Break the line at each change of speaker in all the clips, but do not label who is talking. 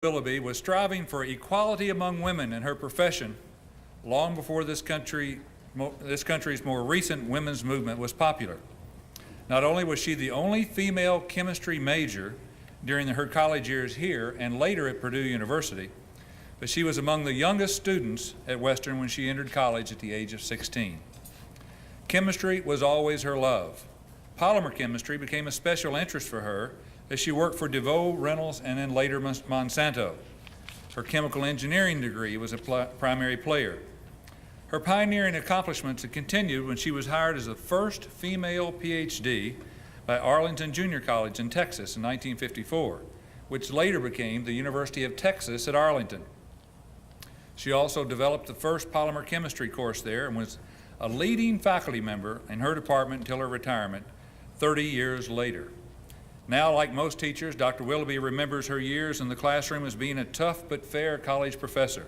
Willoughby was striving for equality among women in her profession long before this country's more recent women's movement was popular. Not only was she the only female chemistry major during her college years here and later at Purdue University, but she was among the youngest students at Western when she entered college at the age of 16. Chemistry was always her love. Polymer chemistry became a special interest for her as she worked for DeVoe, Reynolds, and then later Monsanto. Her chemical engineering degree was a primary player. Her pioneering accomplishments had continued when she was hired as the first female PhD by Arlington Junior College in Texas in 1954, which later became the University of Texas at Arlington. She also developed the first polymer chemistry course there and was a leading faculty member in her department until her retirement 30 years later. Now, like most teachers, Dr. Willoughby remembers her years in the classroom as being a tough but fair college professor.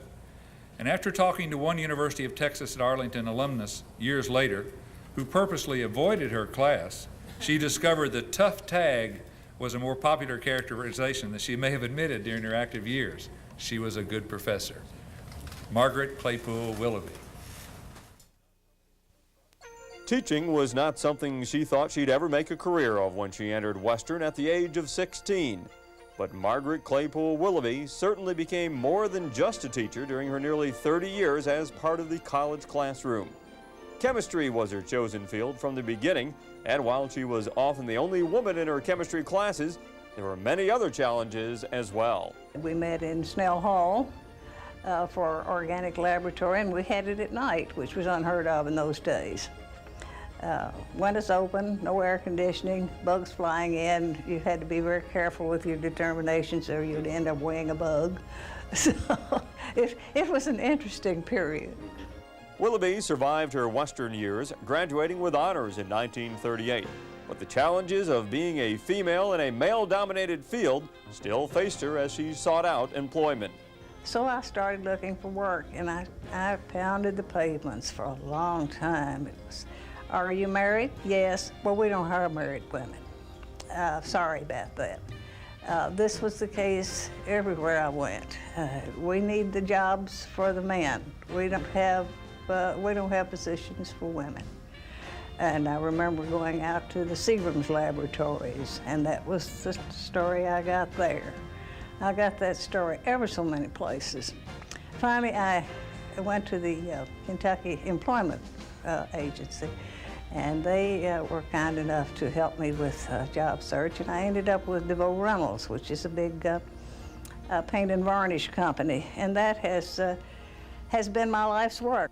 And after talking to one University of Texas at Arlington alumnus years later, who purposely avoided her class, she discovered that tough tag was a more popular characterization than she may have admitted during her active years. She was a good professor. Margaret Claypool Willoughby.
Teaching was not something she thought she'd ever make a career of when she entered Western at the age of 16. But Margaret Claypool Willoughby certainly became more than just a teacher during her nearly 30 years as part of the college classroom. Chemistry was her chosen field from the beginning, and while she was often the only woman in her chemistry classes, there were many other challenges as well.
We met in Snell Hall for organic laboratory, and we had it at night, which was unheard of in those days. Windows open, no air conditioning, bugs flying in. You had to be very careful with your determinations or you'd end up weighing a bug. So it was an interesting period.
Willoughby survived her Western years, graduating with honors in 1938. But the challenges of being a female in a male-dominated field still faced her as she sought out employment.
So I started looking for work, and I pounded the pavements for a long time. It was, "Are you married?" "Yes." "Well, we don't hire married women." Sorry about that. This was the case everywhere I went. We need the jobs for the men. We don't have positions for women. And I remember going out to the Seagram's laboratories, and that was the story I got there. I got that story ever so many places. Finally, I went to the Kentucky Employment Agency, and they were kind enough to help me with job search, and I ended up with DeVoe Reynolds, which is a big paint and varnish company, and that has been my life's work.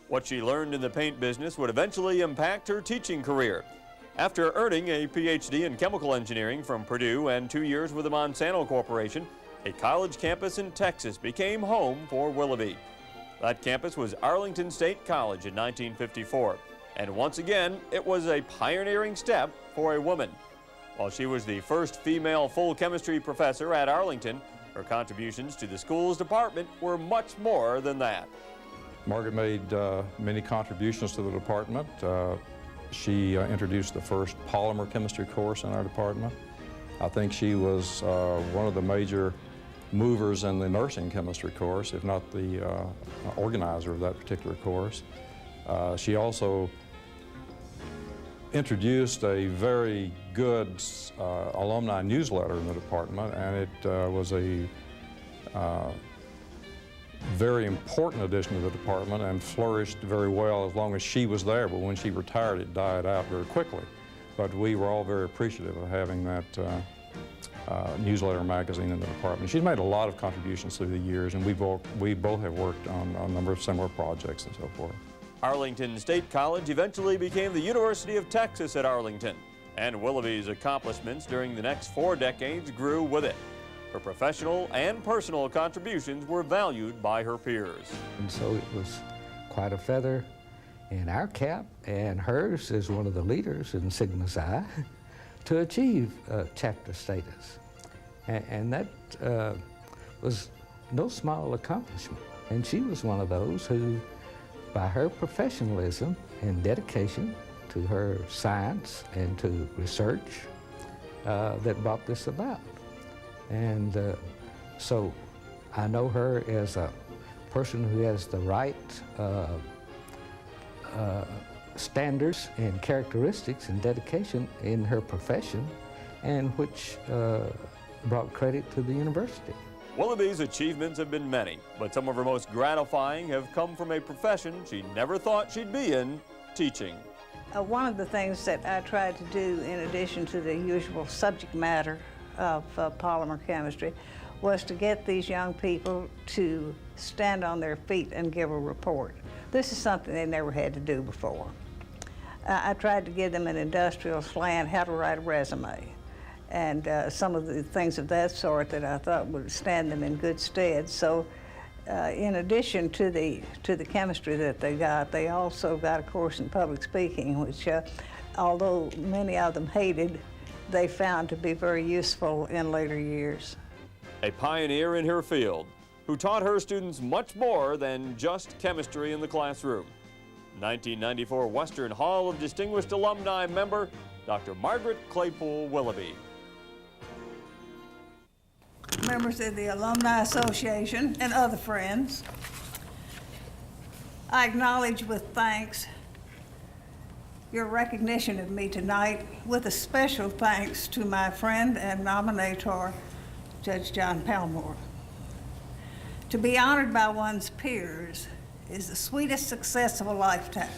What she learned in the paint business would eventually impact her teaching career. After earning a PhD in chemical engineering from Purdue and 2 years with the Monsanto Corporation, a college campus in Texas became home for Willoughby. That campus was Arlington State College in 1954, and once again, it was a pioneering step for a woman. While she was the first female full chemistry professor at Arlington, her contributions to the school's department were much more than that.
Margaret made many contributions to the department. She introduced the first polymer chemistry course in our department. I think she was one of the major movers in the nursing chemistry course, if not the organizer of that particular course. She also introduced a very good alumni newsletter in the department, and it was a very important addition to the department and flourished very well as long as she was there, but when she retired it died out very quickly. But we were all very appreciative of having that newsletter magazine in the department. She's made a lot of contributions through the years, and we both have worked on a number of similar projects and so forth.
Arlington State College eventually became the University of Texas at Arlington, and Willoughby's accomplishments during the next 4 decades grew with it. Her professional and personal contributions were valued by her peers.
And so it was quite a feather in our cap, and hers as one of the leaders in Sigma Xi to achieve chapter status. And that was no small accomplishment. And she was one of those who, by her professionalism and dedication to her science and to research, that brought this about. And So I know her as a person who has the right standards and characteristics and dedication in her profession, and which brought credit to the university.
Willoughby's achievements have been many, but some of her most gratifying have come from a profession she never thought she'd be in, teaching.
One of the things that I tried to do, in addition to the usual subject matter of polymer chemistry, was to get these young people to stand on their feet and give a report. This is something they never had to do before. I tried to give them an industrial slant, how to write a resume, and some of the things of that sort that I thought would stand them in good stead. So in addition to the chemistry that they got, they also got a course in public speaking, which although many of them hated, they found to be very useful in later years.
A pioneer in her field, who taught her students much more than just chemistry in the classroom. 1994 Western Hall of Distinguished Alumni member, Dr. Margaret Claypool Willoughby.
Members of the Alumni Association and other friends, I acknowledge with thanks your recognition of me tonight, with a special thanks to my friend and nominator, Judge John Palmore. To be honored by one's peers is the sweetest success of a lifetime,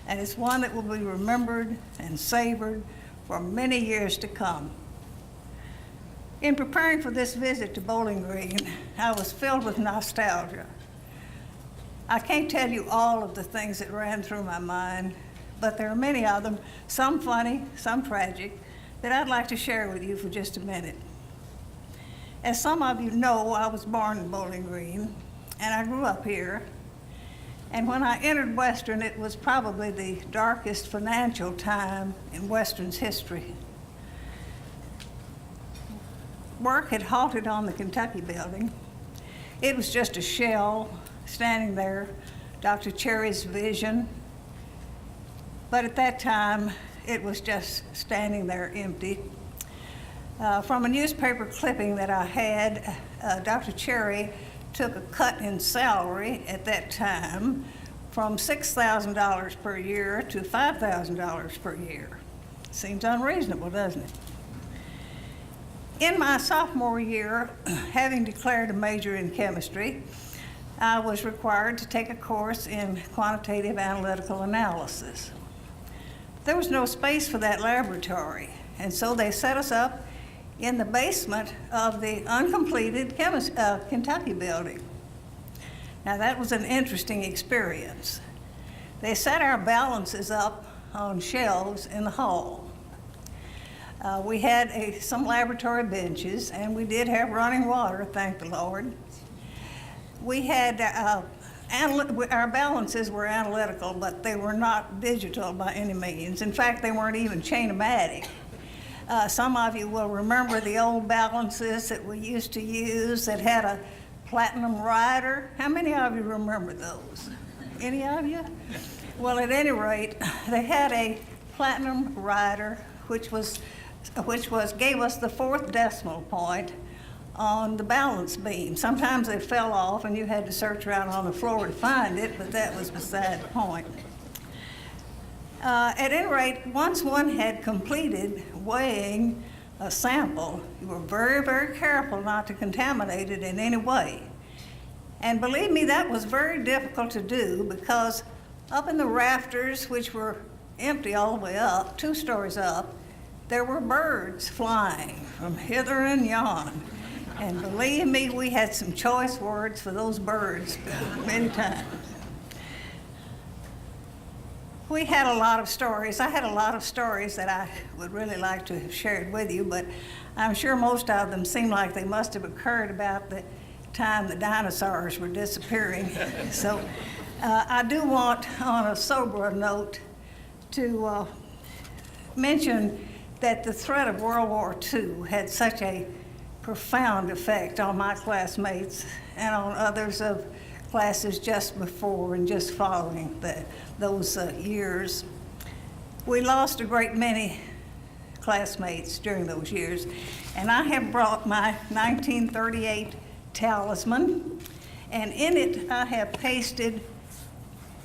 and it's one that will be remembered and savored for many years to come. In preparing for this visit to Bowling Green, I was filled with nostalgia. I can't tell you all of the things that ran through my mind, but there are many of them, some funny, some tragic, that I'd like to share with you for just a minute. As some of you know, I was born in Bowling Green, and I grew up here. And when I entered Western, it was probably the darkest financial time in Western's history. Work had halted on the Kentucky building. It was just a shell standing there, Dr. Cherry's vision. But at that time, it was just standing there empty. From a newspaper clipping that I had, Dr. Cherry took a cut in salary at that time from $6,000 per year to $5,000 per year. Seems unreasonable, doesn't it? In my sophomore year, having declared a major in chemistry, I was required to take a course in quantitative analytical analysis. There was no space for that laboratory, and so they set us up in the basement of the uncompleted Kentucky building. Now that was an interesting experience. They set our balances up on shelves in the hall. We had some laboratory benches, and we did have running water, thank the Lord. We had, our balances were analytical, but they were not digital by any means. In fact, they weren't even chain-o-matic. Some of you will remember the old balances that we used to use that had a platinum rider. How many of you remember those? Any of you? Well, at any rate, they had a platinum rider, which gave us the 4th decimal point on the balance beam. Sometimes they fell off and you had to search around on the floor to find it, but that was beside the point. At any rate, once one had completed weighing a sample, you were very, very careful not to contaminate it in any way. And believe me, that was very difficult to do, because up in the rafters, which were empty all the way up, 2 stories up, there were birds flying from hither and yon. And believe me, we had some choice words for those birds many times. We had a lot of stories. I had a lot of stories that I would really like to have shared with you, but I'm sure most of them seem like they must have occurred about the time the dinosaurs were disappearing. So I do want, on a sober note, to mention that the threat of World War II had such a profound effect on my classmates and on others of classes just before and just following those years. We lost a great many classmates during those years. And I have brought my 1938 talisman, and in it I have pasted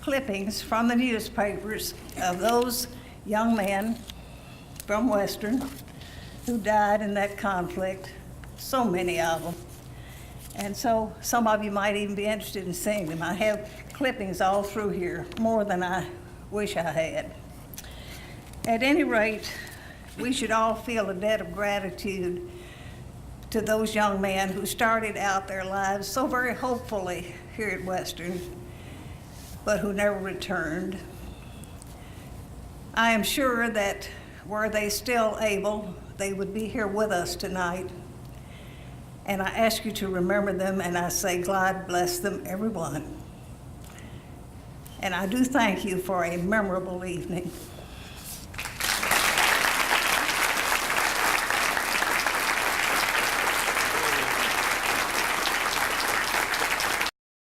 clippings from the newspapers of those young men from Western who died in that conflict, so many of them. And so some of you might even be interested in seeing them. I have clippings all through here, more than I wish I had. At any rate, we should all feel a debt of gratitude to those young men who started out their lives so very hopefully here at Western, but who never returned. I am sure that were they still able, they would be here with us tonight. And I ask you to remember them, and I say, God bless them, everyone. And I do thank you for a memorable evening.